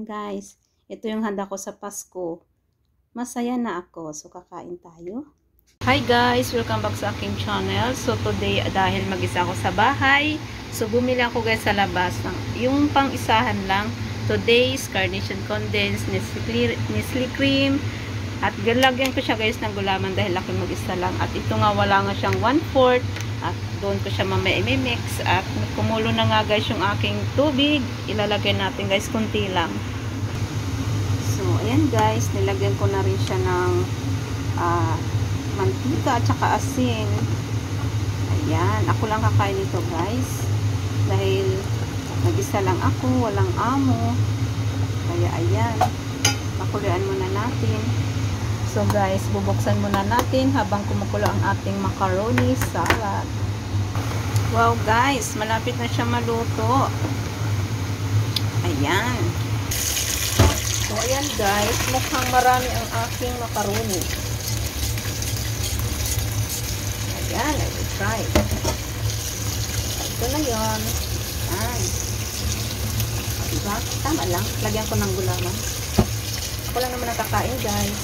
guys. Ito yung handa ko sa Pasko. Masaya na ako. So kakain tayo. Hi guys! Welcome back sa aking channel. So today dahil mag-isa ako sa bahay. So bumili ako guys sa labas ng yung pang-isahan lang. Today's Carnation Condensed Nestle Cream. At galagyan ko siya guys ng gulaman dahil ako mag-isa lang. At ito nga wala nga siyang 1/4. At doon ko siya mamaya i-mix. At kumulo na nga guys yung aking tubig. Ilalagay natin guys kunti lang. So ayan guys, nilagyan ko na rin siya ng mantika at saka asin. Ayan, ako lang kakain nito guys. Dahil nag-isa lang ako, walang amo. Kaya ayan, pakuloan muna natin. So guys, bubuksan muna natin habang kumukulo ang ating macaroni salad. Wow guys, malapit na siya maluto. Ayan. So ayan guys, mukhang marami ang aking macaroni. Ayan, I will try. Ito na yun. Ayan. Diba? Tama lang. Lagyan ko ng gulaman. Ako lang naman nakakain guys.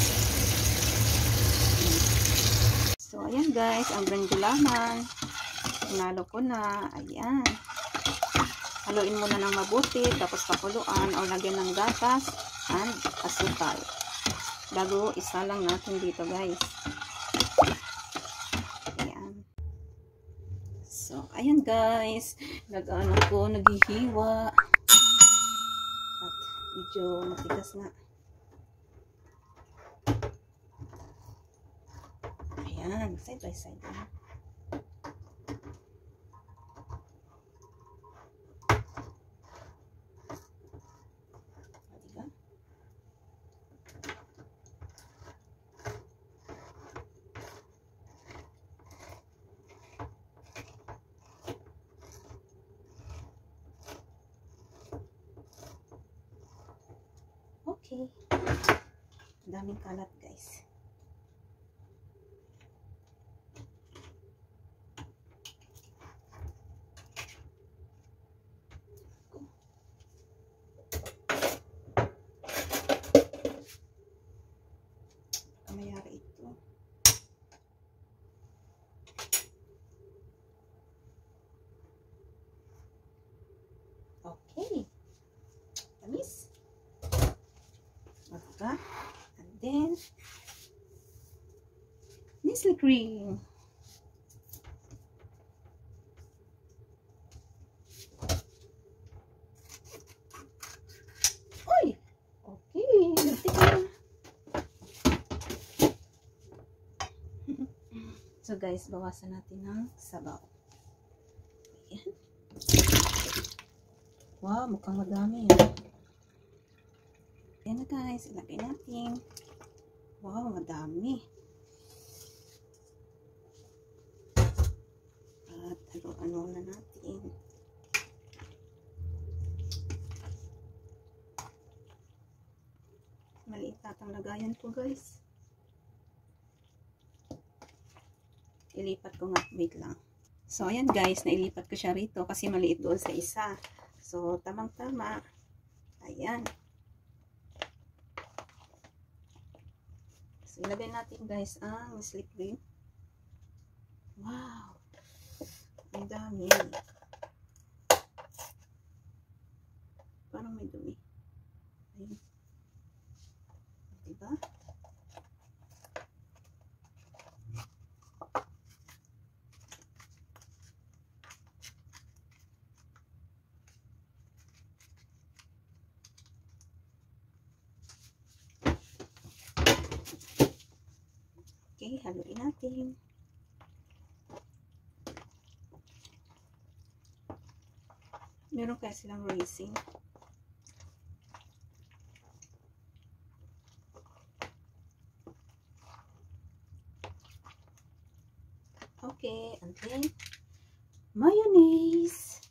So, ayan guys, ang brand gulaman. Pinalo ko na. Ayan. Haluin muna ng mabuti, tapos pakuluan o lagyan ng gatas and asukal. Bago isa lang natin dito guys. Ayan. So, ayan guys. Nag-ano ko, naghihiwa. At medyo matigas na. Ayan, side by side na. Diba? Okay. Daming kalat guys. Mayari ito. Okay. Tamis. Magka. And then, Nestle Cream. Uy! Okay. So guys, bawasan natin ng sabaw. Ayan. Wow, mukhang madami yan. Ayan na guys, ilagay natin. Wow, madami. At ano na natin. Maliit atang lagayan ko guys. Ilipat ko nga, wait lang. So, ayan guys, nailipat ko siya rito kasi maliit doon sa isa. So, tamang-tama. Ayan. So, ilagay natin guys ang Nestle Cream. Wow! Ang dami. Parang may dumi. Ayan. Diba? Okay, haluin natin. Meron kaya silang raisin. Okay, and then mayonnaise.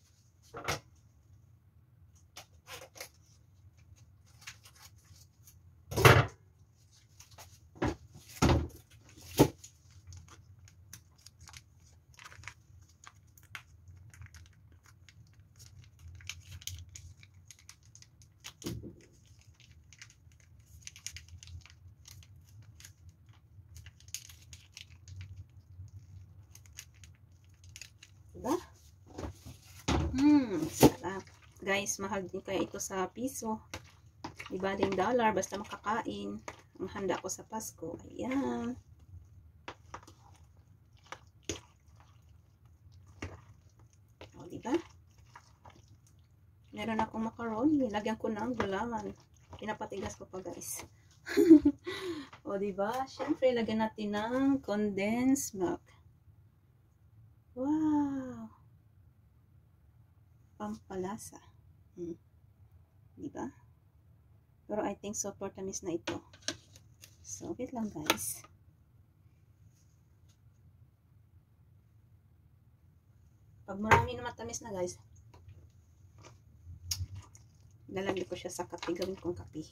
Guys, mahal din kaya ito sa piso. Diba ding dollar, basta makakain. Ang handa ko sa Pasko. Ayan. O, diba? Meron akong macaroni. Lagyan ko ng gulaman. Pinapatigas ko pa, guys. O, diba? Siyempre, lagyan natin ng condensed milk. Wow! Pampalasa. Diba? Pero I think super tamis na ito. So, wait lang, guys. Pag marami na matamis na, guys, lalagay ko siya sa kape. Gawin kong kape.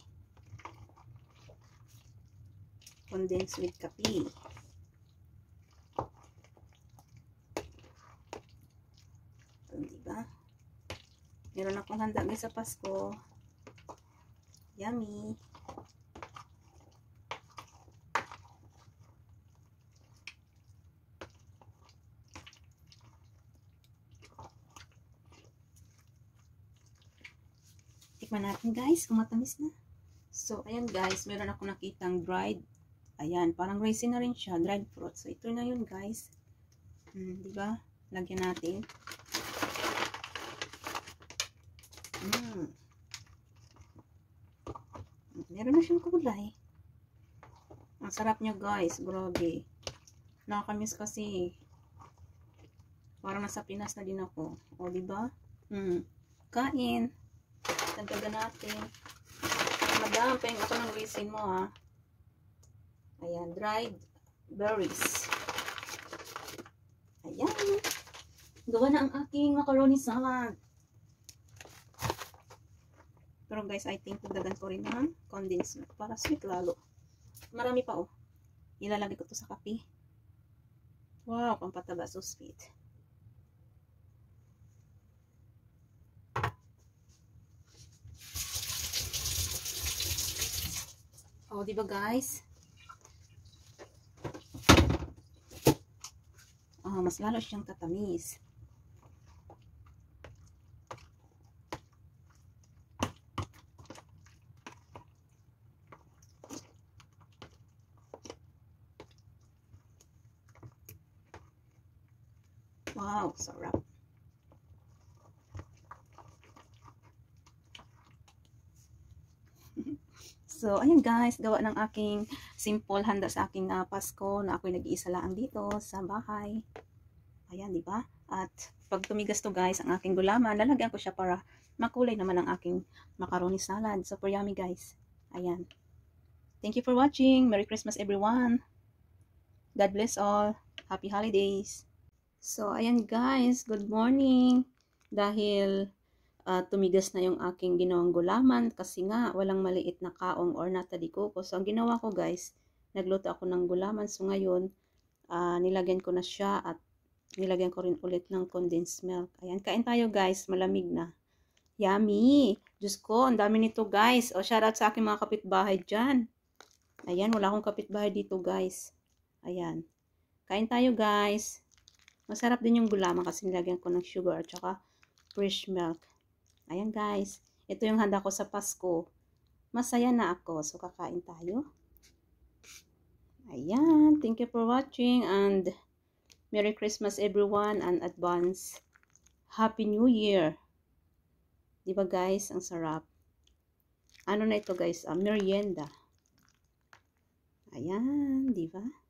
Condensed with kape. Diba? Meron akong handa, guys, sa Pasko. Yummy! Tikman natin, guys, kung matamis na. So, ayan, guys, meron akong nakitang dried. Ayan, parang raisin na rin siya, dried fruit. So, ito na yun, guys. Diba? Lagyan natin. Meron na siyang kulay. Ang sarap niya, guys. Grabe. Nakakamiss kasi. Parang nasa Pinas na din ako. O, diba? Kain. Tagdagan natin. Madam, pahing ako ng raisin mo, ha. Ayan, dried berries. Ayan. Gawa na ang aking macaroni salad. Pero guys, I think tagdagan ko rin ng condensed milk para sweet lalo. Marami pa, oh. Ilalagay ko to sa kape. Wow, pampataba. So sweet. Oh, diba, guys? Oh, mas lalo siyang tatamis. Wow, sarap. So, ayan, guys, gawa ng aking simple handa sa aking Pasko na ako'y nag-iisa lang dito sa bahay. Ayan, di ba? At pag tumigas to, guys, ang aking gulaman, lalagyan ko siya para makulay naman ang aking macaroni salad. Super yummy, guys. Ayan. Thank you for watching. Merry Christmas, everyone. God bless all. Happy holidays. So, ayan, guys. Good morning. Dahil tumigas na yung aking ginawang gulaman kasi nga walang maliit na kaong or nata de coco. So, ang ginawa ko, guys, nagluto ako ng gulaman. So, ngayon, nilagyan ko na siya at nilagyan ko rin ulit ng condensed milk. Ayan, kain tayo, guys. Malamig na. Yummy! Diyos ko, ang dami nito, guys. O, shoutout sa aking mga kapitbahay dyan. Ayan, wala akong kapitbahay dito, guys. Ayan. Kain tayo, guys. Masarap din yung gulaman kasi nilagyan ko ng sugar at saka fresh milk. Ayan, guys. Ito yung handa ko sa Pasko. Masaya na ako. So, kakain tayo. Ayan. Thank you for watching and Merry Christmas, everyone, and advance Happy New Year. Diba, guys? Ang sarap. Ano na ito, guys? Merienda. Ayan. Diba?